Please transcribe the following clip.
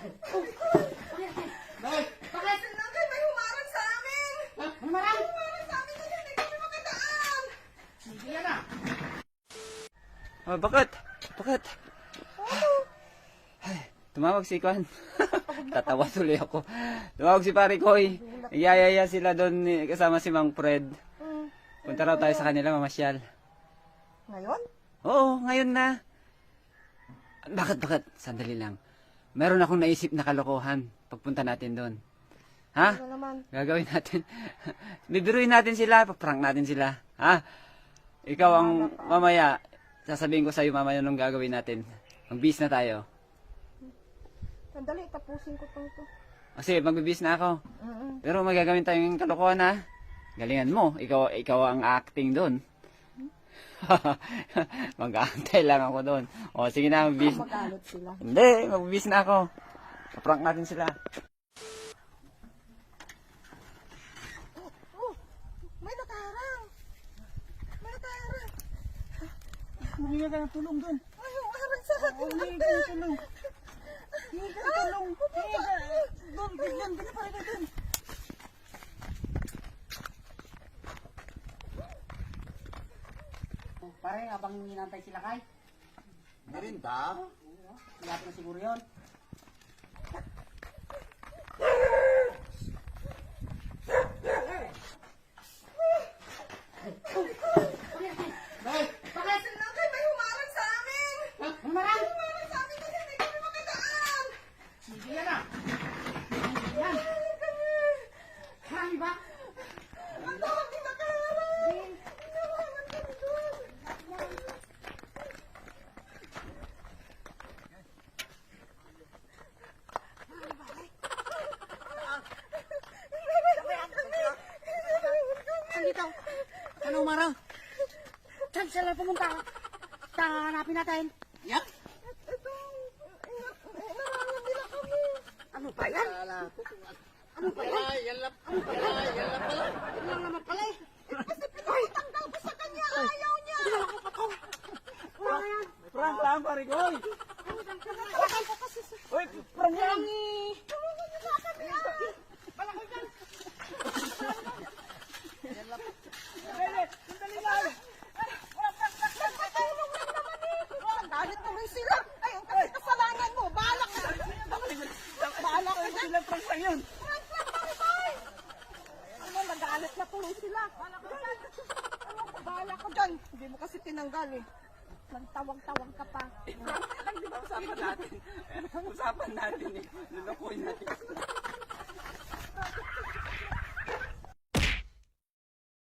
Bakit? Bakit? Uncle, may humarang sa amin! Ha? Humarang? May humarang sa amin kasi hindi kami makadaan! Sige yan ah. Oh, bakit? Bakit? Ay, tumawag si Kwan. Tatawa tuloy ako. Tumawag si Pare Koy. Iyayaya sila doon kasama si Mang Fred. Punta raw tayo sa kanila, mamasyal. Ngayon? Oo, ngayon na. Bakit? Sandali lang. Meron akong naisip na kalokohan pagpunta natin doon. Ha? Ano naman? Gagawin natin. Bibiruin natin sila, paprank natin sila. Ha? Ikaw ang mamaya, sasabihin ko sa'yo mamaya nung gagawin natin. Magbis na tayo. Sandali, tapusin ko to. Kasi magbibis na ako. Pero magagawin tayong kalokohan ha. Galingan mo, ikaw ang acting doon. Mag-aantay lang ako doon. O sige na, magbis. Magalit sila. Hindi, magbibis na ako. Paprank natin sila. May nakaharang! May nakaharang! Huminga ka ng tulong doon. May humarang sa atin, Huminga ka ng tulong. Huminga ka ng tulong. Huminga ka. Doon, bigyan. Pinaparin ka doon. Pare, habang hinantay sila kay. Merinda? Malapit na siguro yun. Bakit? Bakit? Uncle, may humarang sa amin! Ha? Humarang? May humarang sa amin kasi hindi kami makadaan! Sige yan ah. Yan. Marami ba? Ang dami nakaharang! Hinarangan kami doon! Andito. Ano Marang? Saan sila pumunta? Hanapin natin. Yan? Ito, inarangan nila kami! Ano ba yan? Ano ba yan? Yan lang pala. Yan lang naman pala eh. Kasi pinapatanggal ko sa kanya, ayaw niya! Dinala ko pa to. Ano yan? Prank lang, Pare Koy. Pinapatanggal ko kasi sa... Uy, prank lang. Tulungan niyo na kami ah! Palaki dyan. Sandali lang. Nagpatulong lang naman eh! Ang galit tuloy sila! Ay, ang kasi kasalanan mo! Balak na! Balak na dyan! Ilang prank lang yun. Prank lang, Pangkoy! Ano, nagalit na tuloy sila! Balak ka dyan! Ano, balak ka dyan! Hindi mo kasi tinanggal eh. Nagtawag-tawag ka pa. Prank lang, di ba usapan natin? Usapan natin eh. Lulukuhin